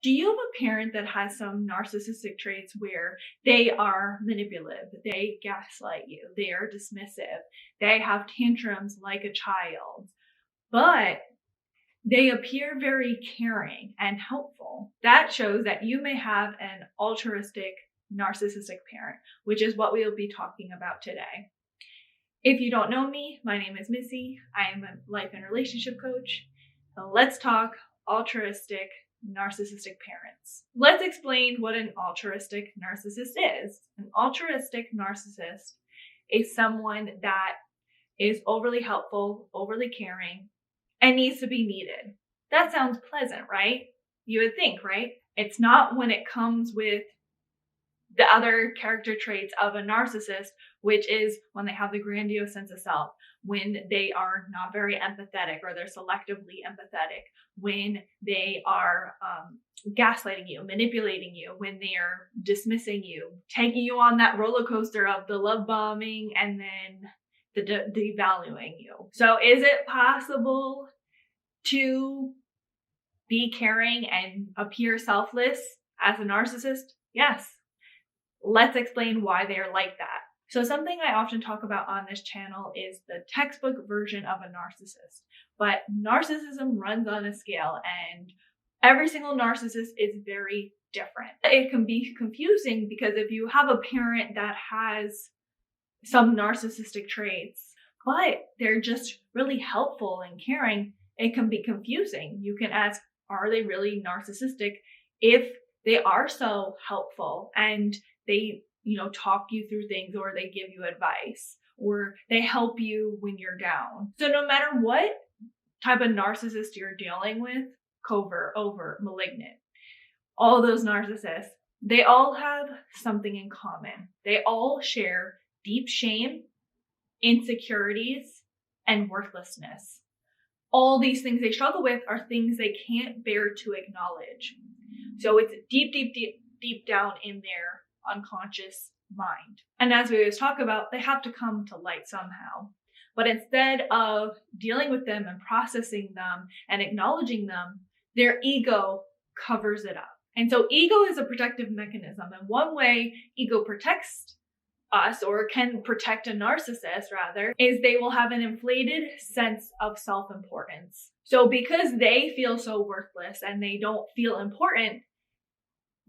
Do you have a parent that has some narcissistic traits where they are manipulative, they gaslight you, they are dismissive, they have tantrums like a child, but they appear very caring and helpful? That shows that you may have an altruistic narcissistic parent, which is what we will be talking about today. If you don't know me, my name is Missy. I am a life and relationship coach. So let's talk altruistic narcissistic parents. Let's explain what an altruistic narcissist is. An altruistic narcissist is someone that is overly helpful, overly caring, and needs to be needed. That sounds pleasant, right? You would think, right? It's not when it comes with the other character traits of a narcissist, which is when they have the grandiose sense of self, when they are not very empathetic or they're selectively empathetic, when they are gaslighting you, manipulating you, when they are dismissing you, taking you on that roller coaster of the love bombing and then the devaluing you. So is it possible to be caring and appear selfless as a narcissist? Yes. Let's explain why they're like that. So something I often talk about on this channel is the textbook version of a narcissist. But narcissism runs on a scale, and every single narcissist is very different. It can be confusing because if you have a parent that has some narcissistic traits, but they're just really helpful and caring, it can be confusing. You can ask, are they really narcissistic if they are so helpful and they, talk you through things, or they give you advice, or they help you when you're down? So no matter what type of narcissist you're dealing with, covert, overt, malignant, all those narcissists, they all have something in common. They all share deep shame, insecurities, and worthlessness. All these things they struggle with are things they can't bear to acknowledge. So it's deep down in their unconscious mind. And as we always talk about, they have to come to light somehow. But instead of dealing with them and processing them and acknowledging them, their ego covers it up. And so ego is a protective mechanism. And one way ego protects us, or can protect a narcissist rather, is they will have an inflated sense of self-importance. So because they feel so worthless and they don't feel important,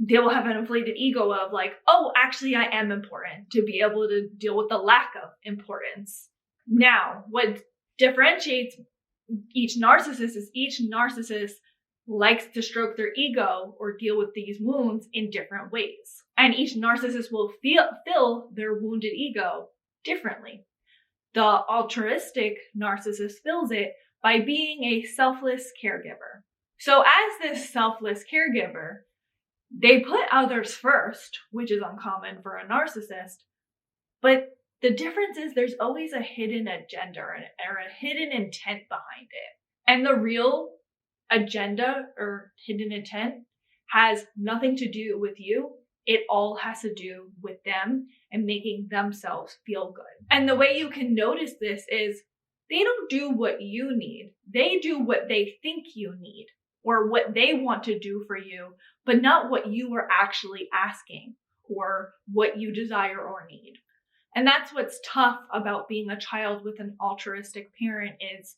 they will have an inflated ego of like, oh, actually I am important, to be able to deal with the lack of importance. Now, what differentiates each narcissist is each narcissist likes to stroke their ego or deal with these wounds in different ways. And each narcissist will fill their wounded ego differently. The altruistic narcissist fills it by being a selfless caregiver. So as this selfless caregiver, they put others first, which is uncommon for a narcissist, but the difference is there's always a hidden agenda or a hidden intent behind it. And the real agenda or hidden intent has nothing to do with you. It all has to do with them and making themselves feel good. And the way you can notice this is they don't do what you need. They do what they think you need or what they want to do for you, but not what you are actually asking or what you desire or need. And that's what's tough about being a child with an altruistic parent is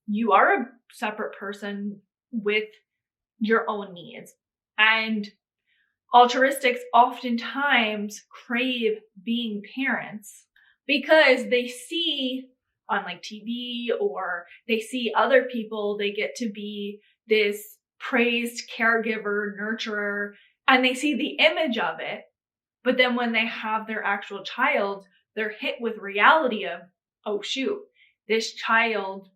you are a separate person with your own needs. And altruistics oftentimes crave being parents because they see on like TV or they see other people, they get to be this praised caregiver, nurturer, and they see the image of it. But then when they have their actual child, they're hit with reality of, oh shoot, this child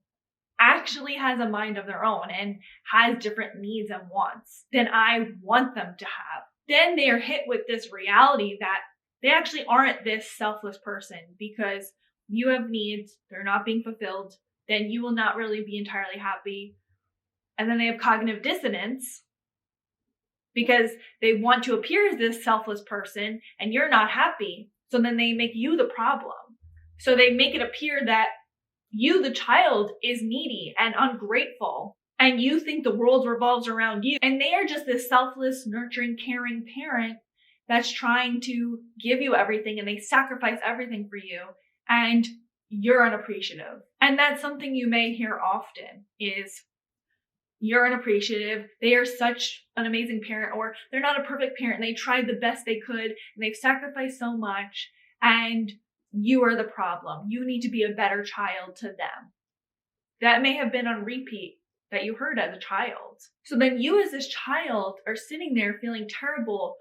actually has a mind of their own and has different needs and wants than I want them to have. Then they are hit with this reality that they actually aren't this selfless person because you have needs, they're not being fulfilled, then you will not really be entirely happy. And then they have cognitive dissonance because they want to appear as this selfless person and you're not happy. So then they make you the problem. So they make it appear that you, the child, is needy and ungrateful. and you think the world revolves around you. And they are just this selfless, nurturing, caring parent that's trying to give you everything, and they sacrifice everything for you, and you're unappreciative. And that's something you may hear often is, you're unappreciative. They are such an amazing parent, or they're not a perfect parent. They tried the best they could and they've sacrificed so much, and you are the problem. You need to be a better child to them. That may have been on repeat that you heard as a child. So then you as this child are sitting there feeling terrible,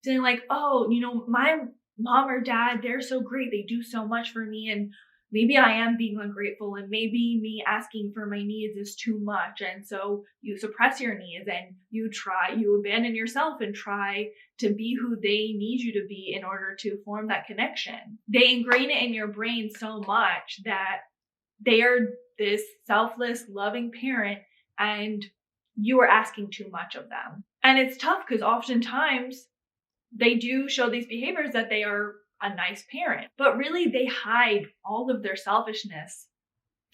saying like, oh, my mom or dad, they're so great. They do so much for me. And maybe I am being ungrateful, and maybe me asking for my needs is too much. And so you suppress your needs and you abandon yourself and try to be who they need you to be in order to form that connection. They ingrain it in your brain so much that they are this selfless, loving parent, and you are asking too much of them. And it's tough because oftentimes they do show these behaviors that they are a nice parent, but really they hide all of their selfishness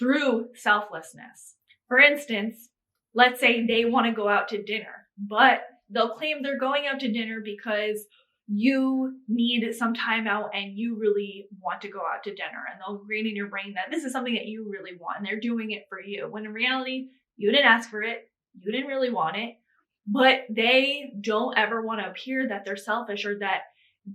through selflessness. For instance, let's say they want to go out to dinner, but they'll claim they're going out to dinner because you need some time out and you really want to go out to dinner, and they'll ingrain in your brain that this is something that you really want and they're doing it for you, when in reality, you didn't ask for it, you didn't really want it, but they don't ever want to appear that they're selfish or that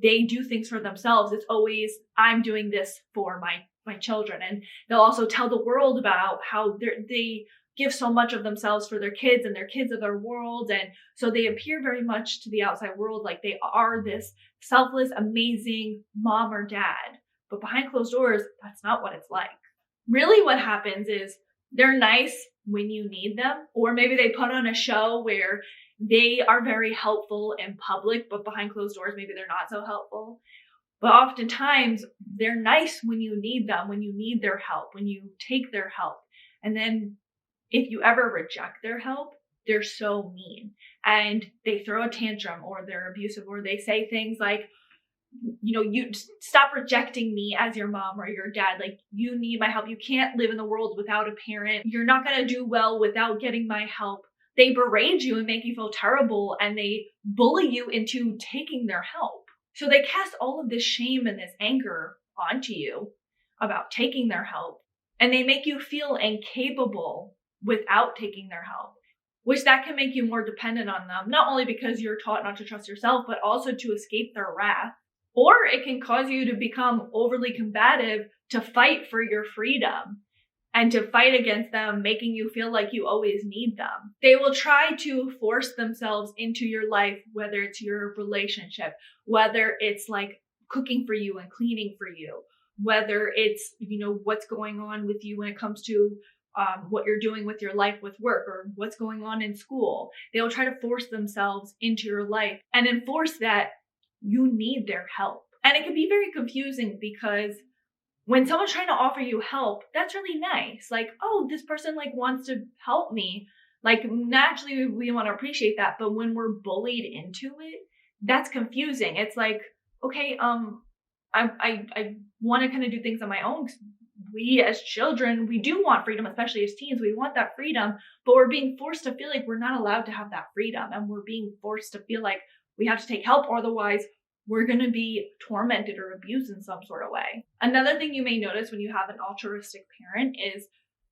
they do things for themselves. It's always, I'm doing this for my children. And they'll also tell the world about how they give so much of themselves for their kids, and their kids are their world. And so they appear very much to the outside world like they are this selfless, amazing mom or dad. But behind closed doors, that's not what it's like. Really what happens is they're nice when you need them, or maybe they put on a show where they are very helpful in public, but behind closed doors, maybe they're not so helpful. But oftentimes they're nice when you need them, when you need their help, when you take their help. And then if you ever reject their help, they're so mean and they throw a tantrum, or they're abusive, or they say things like, you stop rejecting me as your mom or your dad. Like, you need my help. You can't live in the world without a parent. You're not going to do well without getting my help. They berate you and make you feel terrible, and they bully you into taking their help. So they cast all of this shame and this anger onto you about taking their help, and they make you feel incapable without taking their help, which that can make you more dependent on them, not only because you're taught not to trust yourself, but also to escape their wrath. Or it can cause you to become overly combative, to fight for your freedom and to fight against them, making you feel like you always need them. They will try to force themselves into your life, whether it's your relationship, whether it's like cooking for you and cleaning for you, whether it's, what's going on with you when it comes to what you're doing with your life with work, or what's going on in school. They will try to force themselves into your life and enforce that you need their help. And it can be very confusing, because when someone's trying to offer you help, that's really nice. Like, oh, this person wants to help me. Like, naturally we want to appreciate that. But when we're bullied into it, that's confusing. It's like, okay, I want to kind of do things on my own. We as children, we do want freedom, especially as teens. We want that freedom, but we're being forced to feel like we're not allowed to have that freedom. And we're being forced to feel like we have to take help, or otherwise we're going to be tormented or abused in some sort of way. Another thing you may notice when you have an altruistic parent is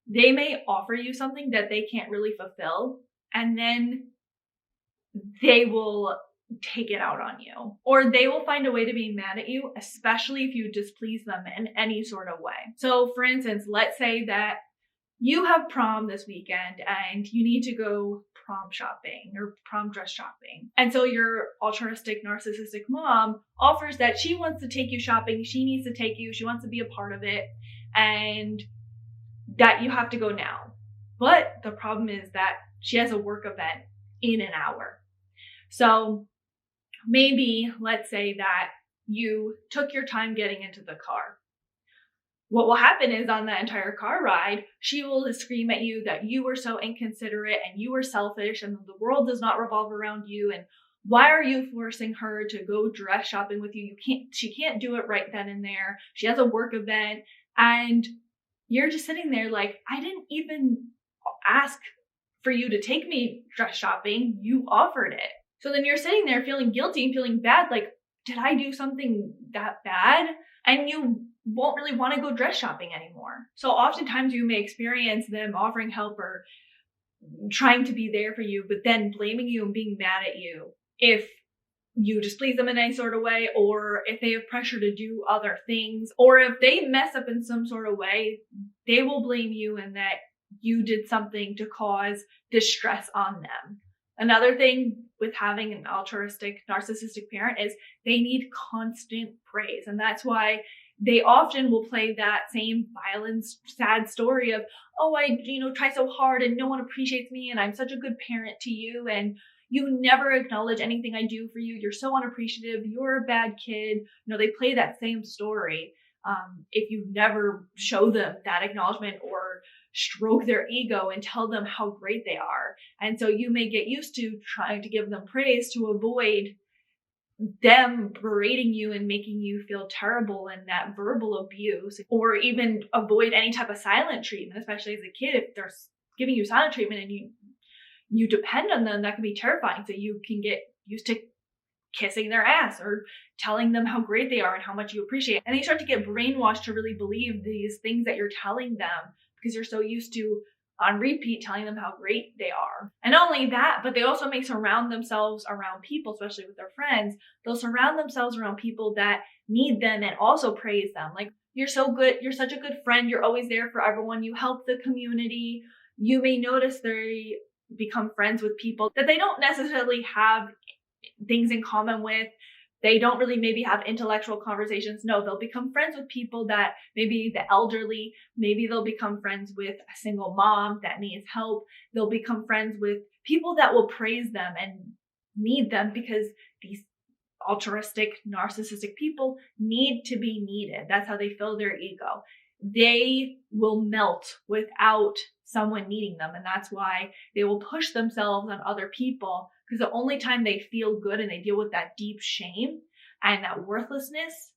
they may offer you something that they can't really fulfill, and then they will take it out on you, or they will find a way to be mad at you, especially if you displease them in any sort of way. So for instance, let's say that you have prom this weekend and you need to go prom shopping or prom dress shopping. And so your altruistic narcissistic mom offers that she wants to take you shopping. She needs to take you. She wants to be a part of it, and that you have to go now. But the problem is that she has a work event in an hour. So maybe let's say that you took your time getting into the car. What will happen is on that entire car ride, she will scream at you that you were so inconsiderate and you were selfish and the world does not revolve around you. And why are you forcing her to go dress shopping with you? She can't do it right then and there. She has a work event, and you're just sitting there like, I didn't even ask for you to take me dress shopping. You offered it. So then you're sitting there feeling guilty and feeling bad, like, did I do something that bad? And you won't really want to go dress shopping anymore. So oftentimes you may experience them offering help or trying to be there for you, but then blaming you and being mad at you if you displease them in any sort of way, or if they have pressure to do other things, or if they mess up in some sort of way, they will blame you and that you did something to cause distress on them. Another thing with having an altruistic narcissistic parent is they need constant praise. And that's why they often will play that same violent, sad story of, oh, I, try so hard and no one appreciates me and I'm such a good parent to you and you never acknowledge anything I do for you. You're so unappreciative. You're a bad kid. They play that same story. If you never show them that acknowledgement or stroke their ego and tell them how great they are. And so you may get used to trying to give them praise to avoid them berating you and making you feel terrible and that verbal abuse, or even avoid any type of silent treatment, especially as a kid. If they're giving you silent treatment and you depend on them, that can be terrifying. So you can get used to kissing their ass or telling them how great they are and how much you appreciate. And they start to get brainwashed to really believe these things that you're telling them because you're so used to on repeat telling them how great they are. And not only that, but they also may surround themselves around people, especially with their friends. They'll surround themselves around people that need them and also praise them. Like, you're so good. You're such a good friend. You're always there for everyone. You help the community. You may notice they become friends with people that they don't necessarily have things in common with. They don't really maybe have intellectual conversations. No, they'll become friends with people that maybe the elderly, maybe they'll become friends with a single mom that needs help. They'll become friends with people that will praise them and need them because these altruistic, narcissistic people need to be needed. That's how they fill their ego. They will melt without someone needing them. And that's why they will push themselves on other people, because the only time they feel good and they deal with that deep shame and that worthlessness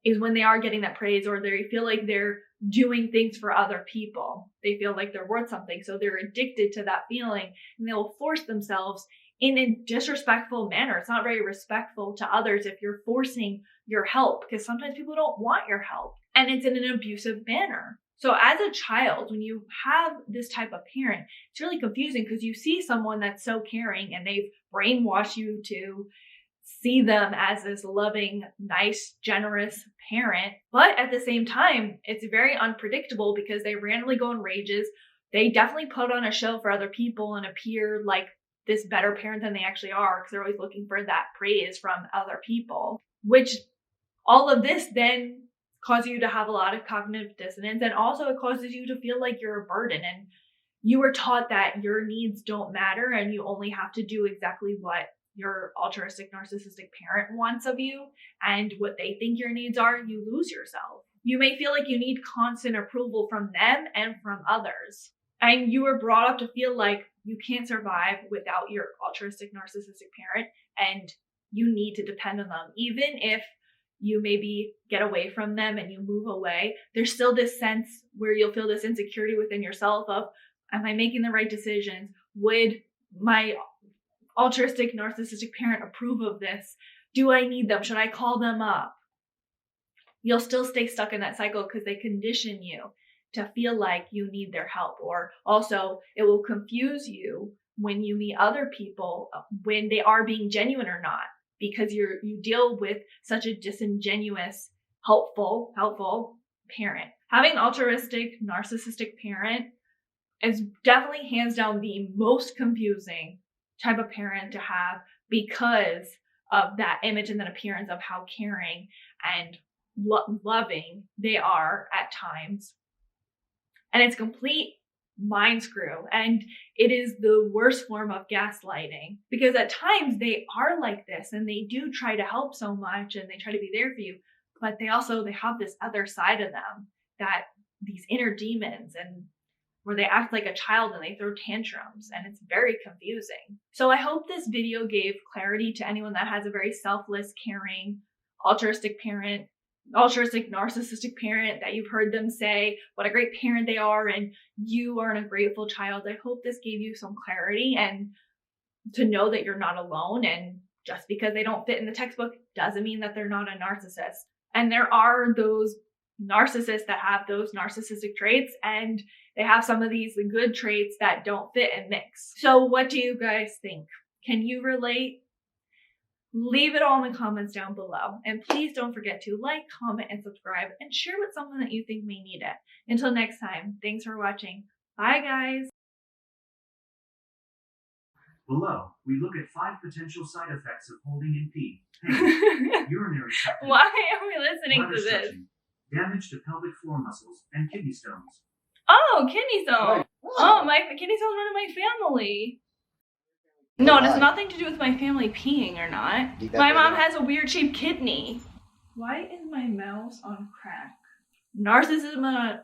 is when they are getting that praise, or they feel like they're doing things for other people. They feel like they're worth something. So they're addicted to that feeling and they will force themselves in a disrespectful manner. It's not very respectful to others if you're forcing your help, because sometimes people don't want your help and it's in an abusive manner. So as a child, when you have this type of parent, it's really confusing because you see someone that's so caring and they've brainwashed you to see them as this loving, nice, generous parent. But at the same time, it's very unpredictable because they randomly go in rages. They definitely put on a show for other people and appear like this better parent than they actually are because they're always looking for that praise from other people, which all of this then causes you to have a lot of cognitive dissonance, and also it causes you to feel like you're a burden and you were taught that your needs don't matter and you only have to do exactly what your altruistic narcissistic parent wants of you, and what they think your needs are, you lose yourself. You may feel like you need constant approval from them and from others, and you were brought up to feel like you can't survive without your altruistic narcissistic parent and you need to depend on them. Even if you maybe get away from them and you move away, there's still this sense where you'll feel this insecurity within yourself of, am I making the right decisions? Would my altruistic narcissistic parent approve of this? Do I need them? Should I call them up? You'll still stay stuck in that cycle because they condition you to feel like you need their help. Or also it will confuse you when you meet other people when they are being genuine or not, because you deal with such a disingenuous, helpful parent. Having an altruistic, narcissistic parent is definitely hands down the most confusing type of parent to have because of that image and that appearance of how caring and loving they are at times. And it's complete mind screw, and it is the worst form of gaslighting, because at times they are like this and they do try to help so much and they try to be there for you, but they have this other side of them, that these inner demons, and where they act like a child and they throw tantrums, and it's very confusing. So I hope this video gave clarity to anyone that has a very selfless, caring, altruistic parent altruistic narcissistic parent that you've heard them say what a great parent they are and you aren't a grateful child. I hope this gave you some clarity and to know that you're not alone, and just because they don't fit in the textbook doesn't mean that they're not a narcissist. And there are those narcissists that have those narcissistic traits, and they have some of these good traits that don't fit and mix. So what do you guys think? Can you relate? Leave it all in the comments down below. And please don't forget to like, comment, and subscribe, and share with someone that you think may need it. Until next time, thanks for watching. Bye, guys. Below, we look at 5 potential side effects of holding in pee, pain, urinary tract, Why are we listening to this? stretching, damage to pelvic floor muscles, and kidney stones. Oh, kidney stone. Oh, my kidney stones run in my family. No, it has nothing to do with my family peeing or not. My mom has a weird shaped kidney. Why is my mouse on crack? Narcissism,